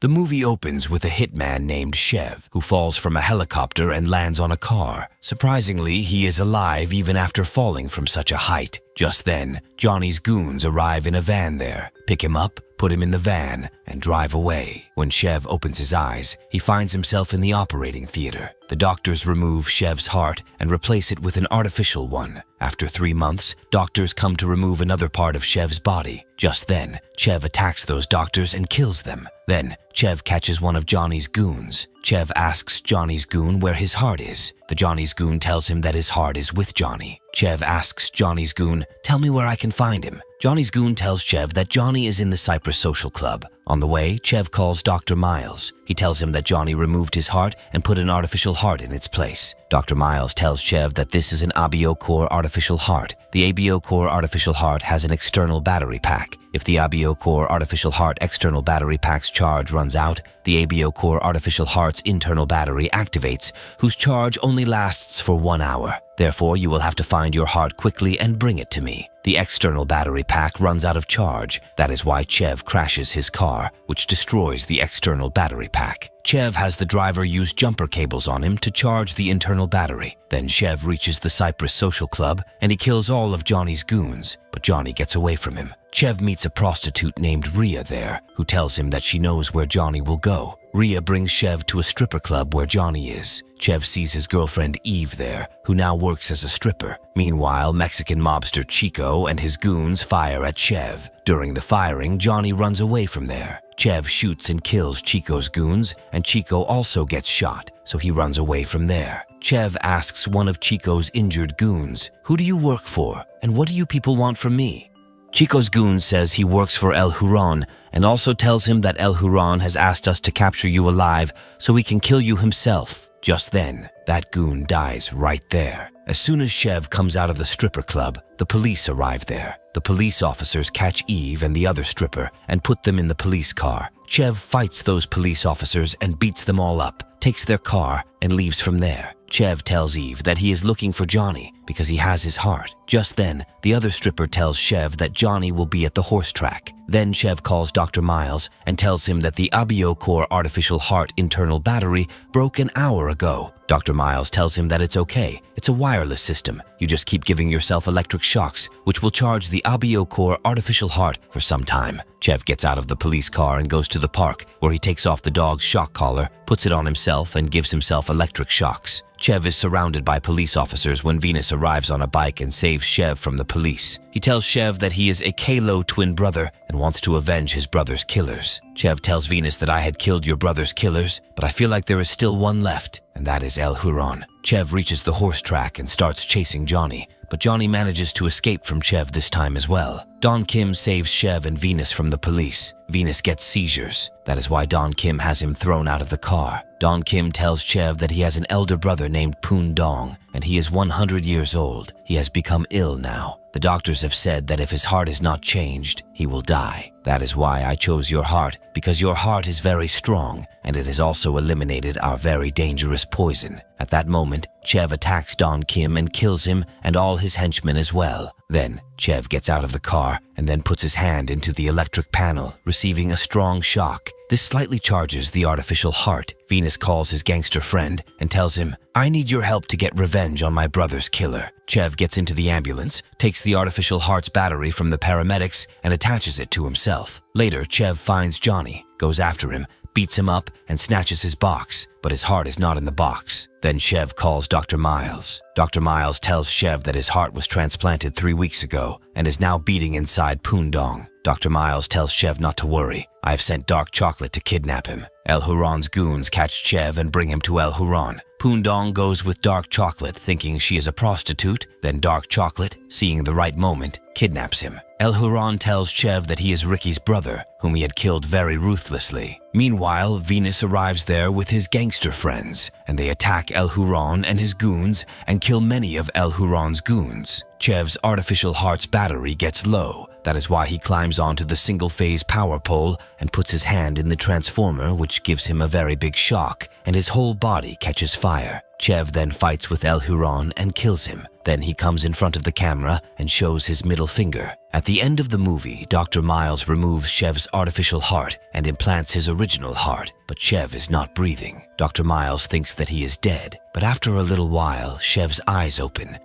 The movie opens with a hitman named Chev, who falls from a helicopter and lands on a car. Surprisingly, he is alive even after falling from such a height. Just then, Johnny's goons arrive in a van there, pick him up, put him in the van, and drive away. When Chev opens his eyes, he finds himself in the operating theater. The doctors remove Chev's heart and replace it with an artificial one. After 3 months, doctors come to remove another part of Chev's body. Just then, Chev attacks those doctors and kills them. Then, Chev catches one of Johnny's goons. Chev asks Johnny's goon where his heart is. The Johnny's goon tells him that his heart is with Johnny. Chev asks Johnny's goon, "Tell me where I can find him." Johnny's goon tells Chev that Johnny is in the Cypress Social Club. On the way, Chev calls Dr. Miles. He tells him that Johnny removed his heart and put an artificial heart in its place. Dr. Miles tells Chev that this is an ABO core artificial heart. The ABO core artificial heart has an external battery pack. If the ABO core artificial heart external battery pack's charge runs out, the ABO core artificial heart's internal battery activates, whose charge only lasts for 1 hour. Therefore, you will have to find your heart quickly and bring it to me. The external battery pack runs out of charge. That is why Chev crashes his car, which destroys the external battery pack. Chev has the driver use jumper cables on him to charge the internal battery. Then Chev reaches the Cypress Social Club and he kills all of Johnny's goons, but Johnny gets away from him. Chev meets a prostitute named Rhea there, who tells him that she knows where Johnny will go. Rhea brings Chev to a stripper club where Johnny is. Chev sees his girlfriend Eve there, who now works as a stripper. Meanwhile, Mexican mobster Chico and his goons fire at Chev. During the firing, Johnny runs away from there. Chev shoots and kills Chico's goons, and Chico also gets shot, so he runs away from there. Chev asks one of Chico's injured goons, "Who do you work for, and what do you people want from me?" Chico's goon says he works for El Huron and also tells him that El Huron has asked us to capture you alive so he can kill you himself. Just then, that goon dies right there. As soon as Chev comes out of the stripper club, the police arrive there. The police officers catch Eve and the other stripper and put them in the police car. Chev fights those police officers and beats them all up, takes their car, and leaves from there. Chev tells Eve that he is looking for Johnny because he has his heart. Just then, the other stripper tells Chev that Johnny will be at the horse track. Then Chev calls Dr. Miles and tells him that the ABO core artificial heart internal battery broke an hour ago. Dr. Miles tells him that it's okay. It's a wireless system. You just keep giving yourself electric shocks, which will charge the ABO core artificial heart for some time. Chev gets out of the police car and goes to the park, where he takes off the dog's shock collar, puts it on himself, and gives himself electric shocks. Chev is surrounded by police officers when Venus arrives on a bike and saves Chev from the police. He tells Chev that he is a Kalo twin brother and wants to avenge his brother's killers. Chev tells Venus that I had killed your brother's killers, but I feel like there is still one left, and that is El Huron. Chev reaches the horse track and starts chasing Johnny, but Johnny manages to escape from Chev this time as well. Don Kim saves Chev and Venus from the police. Venus gets seizures. That is why Don Kim has him thrown out of the car. Don Kim tells Chev that he has an elder brother named Poon Dong, and he is 100 years old. He has become ill now. The doctors have said that if his heart is not changed, he will die. That is why I chose your heart, because your heart is very strong, and it has also eliminated our very dangerous poison. At that moment, Chev attacks Don Kim and kills him and all his henchmen as well. Then, Chev gets out of the car and then puts his hand into the electric panel, receiving a strong shock. This slightly charges the artificial heart. Venus calls his gangster friend and tells him, "I need your help to get revenge on my brother's killer." Chev gets into the ambulance, takes the artificial heart's battery from the paramedics, and attaches it to himself. Later, Chev finds Johnny, goes after him, beats him up, and snatches his box, but his heart is not in the box. Then Chev calls Dr. Miles. Dr. Miles tells Chev that his heart was transplanted 3 weeks ago and is now beating inside Poon Dong. Dr. Miles tells Chev not to worry. I have sent Dark Chocolate to kidnap him. El Huron's goons catch Chev and bring him to El Huron. Poon Dong goes with Dark Chocolate thinking she is a prostitute. Then Dark Chocolate, seeing the right moment, kidnaps him. El Huron tells Chev that he is Ricky's brother, whom he had killed very ruthlessly. Meanwhile, Venus arrives there with his gangster friends, and they attack El Huron and his goons and kill many of El Huron's goons. Chev's artificial heart's battery gets low. That is why he climbs onto the single-phase power pole and puts his hand in the transformer, which gives him a very big shock, and his whole body catches fire. Chev then fights with El Huron and kills him. Then he comes in front of the camera and shows his middle finger. At the end of the movie, Dr. Miles removes Chev's artificial heart and implants his original heart, but Chev is not breathing. Dr. Miles thinks that he is dead, but after a little while, Chev's eyes open